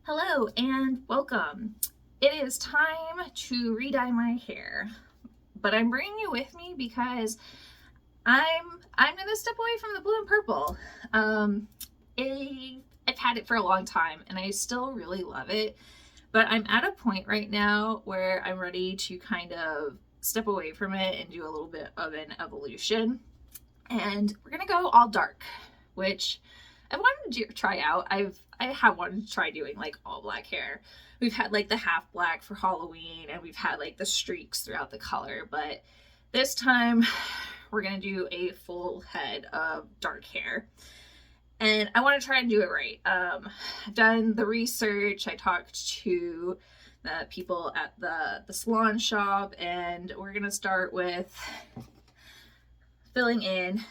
Hello and welcome. It is time to re-dye my hair, but I'm bringing you with me because I'm gonna step away from the blue and purple. I've had it for a long time and I still really love it, but I'm at a point right now where I'm ready to kind of step away from it and do a little bit of an evolution. And we're gonna go all dark, which I wanted to try out. I have wanted to try doing like all black hair. We've had like the half black for Halloween and we've had like the streaks throughout the color, but this time we're gonna do a full head of dark hair. And I want to try and do it right. I've done the research. I talked to the people at the salon shop, and we're gonna start with filling in.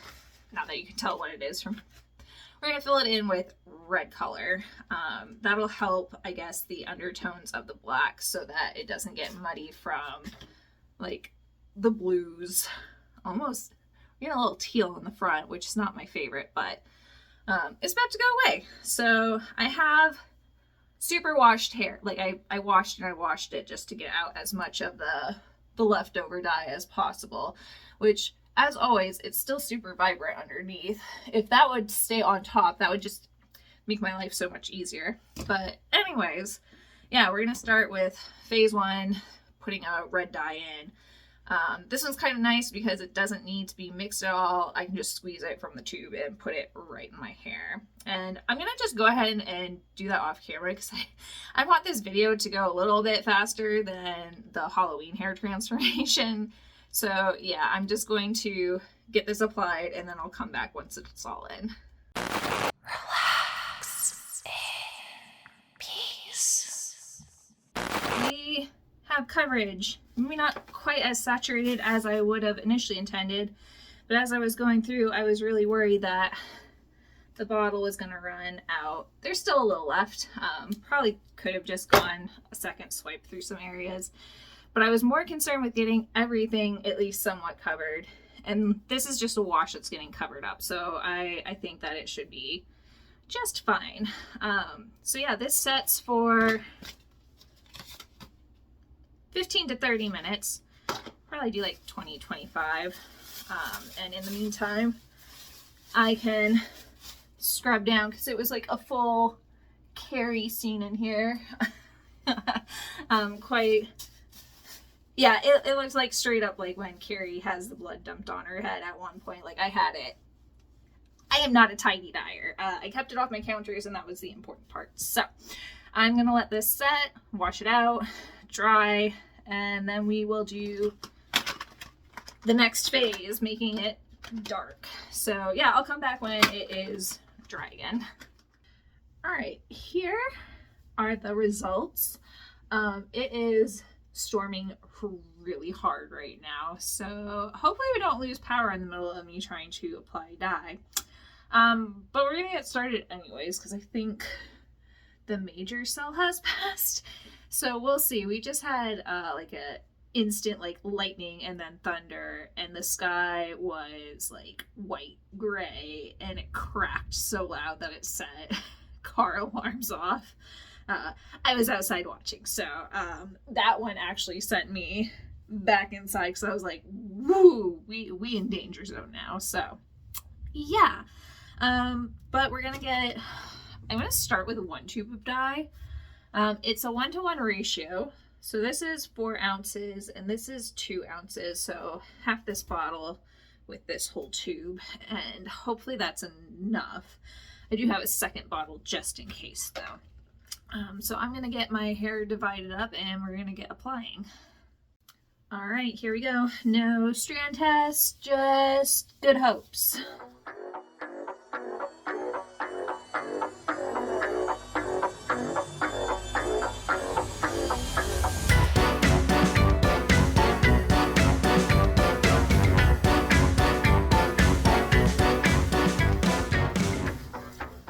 Now that you can tell what it is from, we're gonna fill it in with red color. That'll help, I guess, the undertones of the black so that it doesn't get muddy from like the blues. Almost, we got a little teal in the front, which is not my favorite, but it's about to go away. So I have super washed hair. Like I washed and I washed it just to get out as much of the leftover dye as possible, which, as always, it's still super vibrant underneath. If that would stay on top, that would just make my life so much easier. But anyways, yeah, we're gonna start with phase one, putting a red dye in. This one's kind of nice because it doesn't need to be mixed at all. I can just squeeze it from the tube and put it right in my hair. And I'm gonna just go ahead and do that off camera because I want this video to go a little bit faster than the Halloween hair transformation. So yeah, I'm just going to get this applied and then I'll come back once it's all in. Relax in peace. We have coverage. Maybe not quite as saturated as I would have initially intended, but as I was going through, I was really worried that the bottle was going to run out. There's still a little left. Probably could have just gone a second swipe through some areas, but I was more concerned with getting everything at least somewhat covered. And this is just a wash that's getting covered up, so I think that it should be just fine. So yeah, this sets for 15 to 30 minutes. Probably do like 20, 25. And in the meantime, I can scrub down because it was like a full Carrie scene in here. Yeah, it looks like straight up like when Carrie has the blood dumped on her head at one point. Like I had it. I am not a tidy dyer. I kept it off my counters and that was the important part. So I'm gonna let this set, wash it out, dry, and then we will do the next phase, making it dark. So yeah, I'll come back when it is dry again. All right, here are the results. It is storming really hard right now, so hopefully we don't lose power in the middle of me trying to apply dye. But we're gonna get started anyways because I think the major cell has passed. So we'll see. We just had like a instant like lightning and then thunder, and the sky was like white gray and it cracked so loud that it set car alarms off. I was outside watching, so that one actually sent me back inside because I was like, woo, we in danger zone now. So yeah, but we're gonna get, I'm gonna start with 1 tube of dye. It's a 1-to-1 ratio. So this is 4 ounces and this is 2 ounces. So half this bottle with this whole tube, and hopefully that's enough. I do have a second bottle just in case though. So I'm gonna get my hair divided up and we're gonna get applying. All right, here we go. No strand test, just good hopes.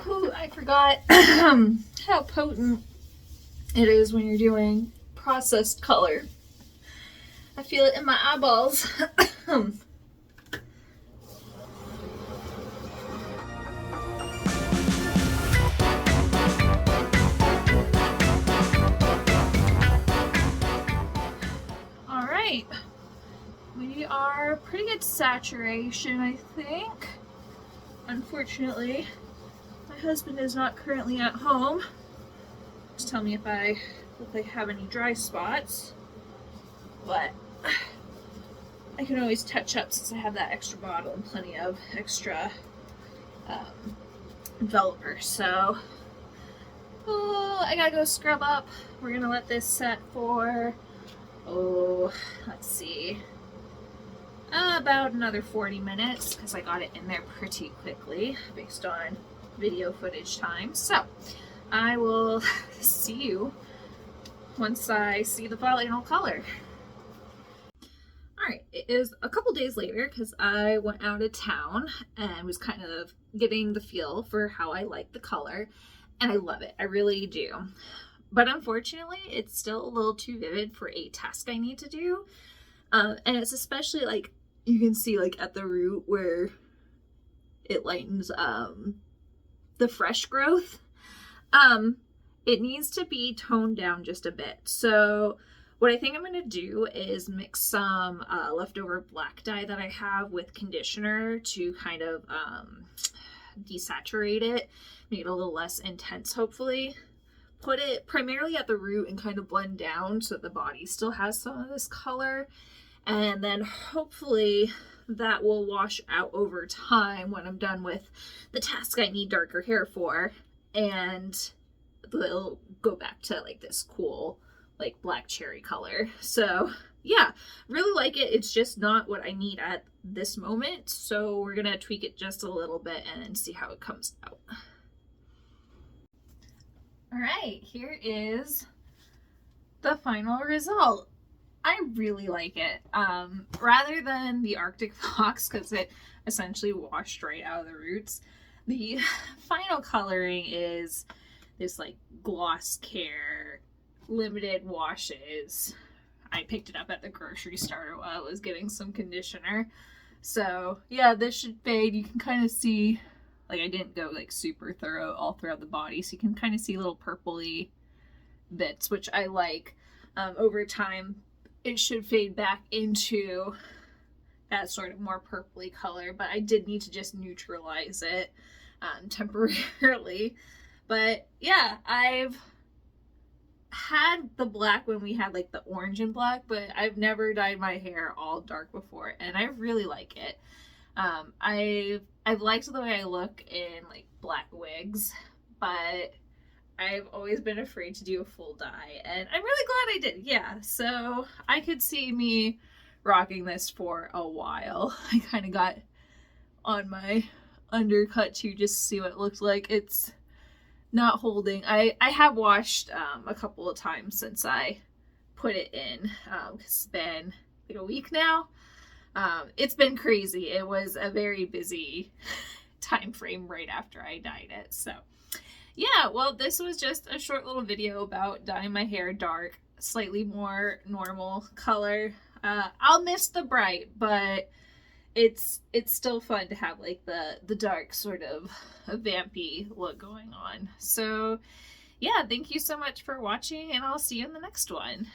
Ooh, I forgot how potent it is when you're doing processed color. I feel it in my eyeballs. good saturation, I think. Unfortunately, my husband is not currently at home. Just tell me if I look like I have any dry spots. But I can always touch up since I have that extra bottle and plenty of extra enveloper. So, I gotta go scrub up. We're gonna let this set for, let's see, about another 40 minutes because I got it in there pretty quickly based on video footage time. So, I will see you once I see the final color. Alright, it is a couple days later because I went out of town and was kind of getting the feel for how I like the color, and I love it. I really do. But unfortunately, it's still a little too vivid for a task I need to do. And it's especially like, you can see like at the root where it lightens the fresh growth. It needs to be toned down just a bit. So what I think I'm going to do is mix some leftover black dye that I have with conditioner to kind of desaturate it, make it a little less intense hopefully. Put it primarily at the root and kind of blend down so that the body still has some of this color. And then hopefully that will wash out over time when I'm done with the task I need darker hair for. And it'll go back to like this cool like black cherry color. So yeah, really like it. It's just not what I need at this moment. So we're gonna tweak it just a little bit and see how it comes out. All right, here is the final result. I really like it. Rather than the Arctic Fox, because it essentially washed right out of the roots, the final coloring is this like Gloss Care limited washes. I picked it up at the grocery store while I was getting some conditioner. So yeah, this should fade. You can kind of see, like I didn't go like super thorough all throughout the body, so you can kind of see little purpley bits, which I like. Over time, it should fade back into that sort of more purpley color, but I did need to just neutralize it temporarily. But yeah, I've had the black when we had like the orange and black, but I've never dyed my hair all dark before, and I really like it. I've liked the way I look in like black wigs, but I've always been afraid to do a full dye, and I'm really glad I did. Yeah, so I could see me rocking this for a while. I kind of got on my undercut to just see what it looked like. It's not holding. I have washed a couple of times since I put it in. It's been like a week now. It's been crazy. It was a very busy time frame right after I dyed it. So yeah, well, this was just a short little video about dyeing my hair dark, slightly more normal color. I'll miss the bright, but it's still fun to have like the dark sort of a vampy look going on. So yeah, thank you so much for watching, and I'll see you in the next one.